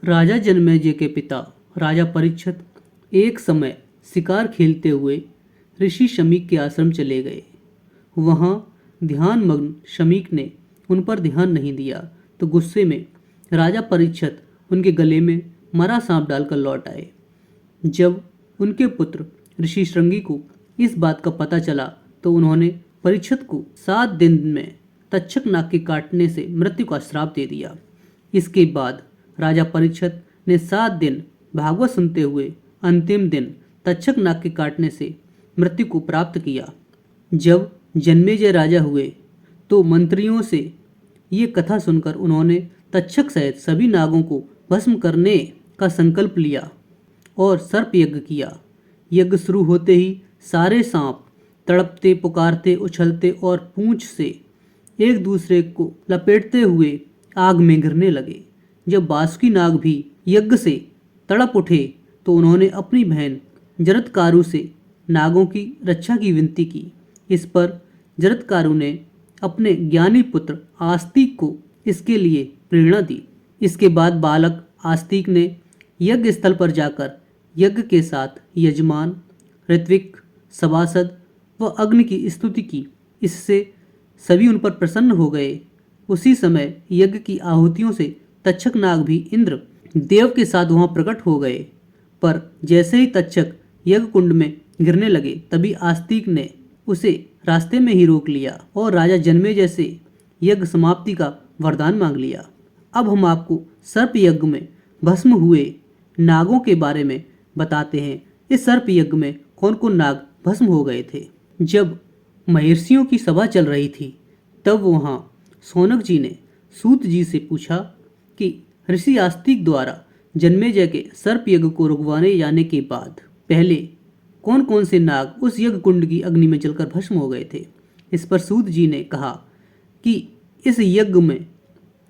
राजा जन्मेजय के पिता राजा परीक्षित एक समय शिकार खेलते हुए ऋषि शमीक के आश्रम चले गए। वहाँ ध्यान मग्न शमीक ने उन पर ध्यान नहीं दिया तो गुस्से में राजा परीक्षित उनके गले में मरा सांप डालकर लौट आए। जब उनके पुत्र ऋषि श्रृंगी को इस बात का पता चला तो उन्होंने परीक्षित को 7 दिन में तक्षक नाग के काटने से मृत्यु का श्राप दे दिया। इसके बाद राजा परीक्षित ने 7 दिन भागवत सुनते हुए अंतिम दिन तक्षक नाग के काटने से मृत्यु को प्राप्त किया। जब जन्मेजय राजा हुए तो मंत्रियों से ये कथा सुनकर उन्होंने तक्षक सहित सभी नागों को भस्म करने का संकल्प लिया और सर्प यज्ञ किया। यज्ञ शुरू होते ही सारे सांप तड़पते, पुकारते, उछलते और पूंछ से एक दूसरे को लपेटते हुए आग में गिरने लगे। जब बासुकी नाग भी यज्ञ से तड़प उठे तो उन्होंने अपनी बहन जरत्कारु से नागों की रक्षा की विनती की। इस पर जरत्कारु ने अपने ज्ञानी पुत्र आस्तिक को इसके लिए प्रेरणा दी। इसके बाद बालक आस्तिक ने यज्ञ स्थल पर जाकर यज्ञ के साथ यजमान, ऋत्विक, सभासद व अग्नि की स्तुति की। इससे सभी उन पर प्रसन्न हो गए। उसी समय यज्ञ की आहुतियों से तक्षक नाग भी इंद्र देव के साथ वहां प्रकट हो गए। पर जैसे ही तक्षक यज्ञ कुंड में गिरने लगे तभी आस्तिक ने उसे रास्ते में ही रोक लिया और राजा जन्मेजय से यज्ञ समाप्ति का वरदान मांग लिया। अब हम आपको सर्प यज्ञ में भस्म हुए नागों के बारे में बताते हैं। इस सर्प यज्ञ में कौन कौन नाग भस्म हो गए थे। जब महर्षियों की सभा चल रही थी तब वहाँ सौनक जी ने सूत जी से पूछा कि ऋषि आस्तिक द्वारा जन्मेजय के सर्प यज्ञ को रुकवाने जाने के बाद पहले कौन कौन से नाग उस यज्ञ कुंड की अग्नि में जलकर भस्म हो गए थे। इस पर सूत जी ने कहा कि इस यज्ञ में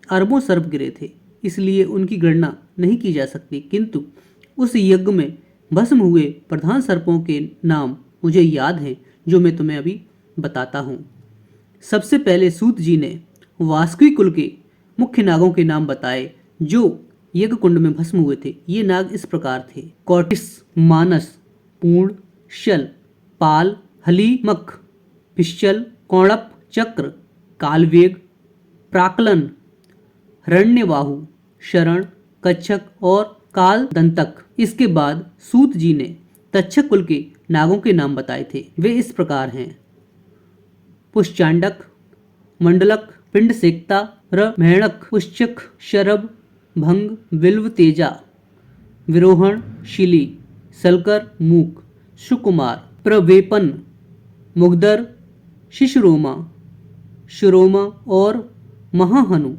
अरबों सर्प गिरे थे, इसलिए उनकी गणना नहीं की जा सकती, किंतु उस यज्ञ में भस्म हुए प्रधान सर्पों के नाम मुझे याद हैं, जो मैं तुम्हें अभी बताता हूँ। सबसे पहले सूत जी ने वासुकी कुल के मुख्य नागों के नाम बताए जो यज्ञ कुंड में भस्म हुए थे। ये नाग इस प्रकार थे: कौटिस, मानस, पूर्ण, शल, पाल, हलीमख, पिश्चल, कौणप, चक्र, कालवेग, प्राक्लन, हिरण्यबाहु, शरण, कच्छक और काल दंतक। इसके बाद सूत जी ने तक्षक कुल के नागों के नाम बताए थे। वे इस प्रकार हैं: पुष्चांडक, मंडलक, पिंड सेक्ता, रमैणक, पुश्चक, शरभ, भंग, बिल्व तेजा, विरोहण, शिली, सलकर, मूक, सुकुमार, प्रवेपन, मुग्धर, शिशुरोमा, शुरोमा और महाहनु।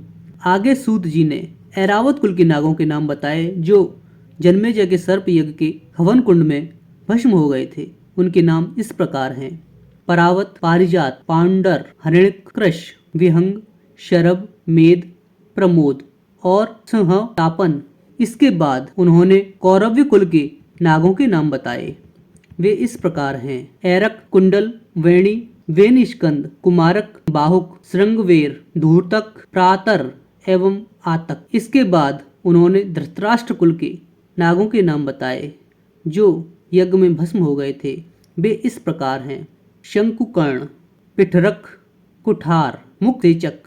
आगे सूत जी ने ऐरावत कुल के नागों के नाम बताए जो जन्मेजय के सर्प यज्ञ के हवन कुंड में भस्म हो गए थे। उनके नाम इस प्रकार हैं: परावत, पारिजात, पांडर, हरिणकृश, विहंग, शरभ, मेद, प्रमोद और संहतापन। इसके बाद उन्होंने कौरव्य कुल के नागों के नाम बताए। वे इस प्रकार हैं: ऐरक, कुंडल, वेणी, वेनिष्कंद, कुमारक, बाहुक, श्रृंगवेर, धूर्तक, प्रातर एवं आतक। इसके बाद उन्होंने धृतराष्ट्र कुल के नागों के नाम बताए जो यज्ञ में भस्म हो गए थे। वे इस प्रकार हैं: शंकुकर्ण, पिठरक, कुठार, मुक्तेचक,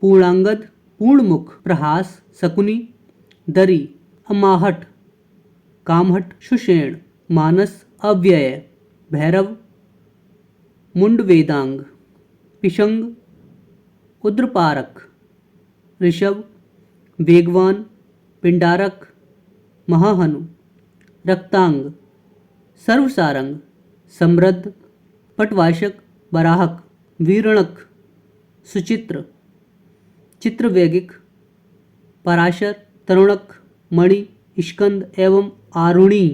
पूर्णांगद, पूर्णमुख, प्रहास, शकुनी, दरी, अमाहट, कामहट, सुषेण, मानस, अव्यय, भैरव, मुंडवेदांग, पिशंग, उद्रपारक, ऋषभ, वेगवान, पिंडारक, महाहनु, रक्तांग, सर्वसारंग, समृद्ध, पटवाशक, बराहक, वीरणक, सुचित्र, चित्रवैगिक, पराशर, तरुणक, मणि, स्कंद एवं आरुणी।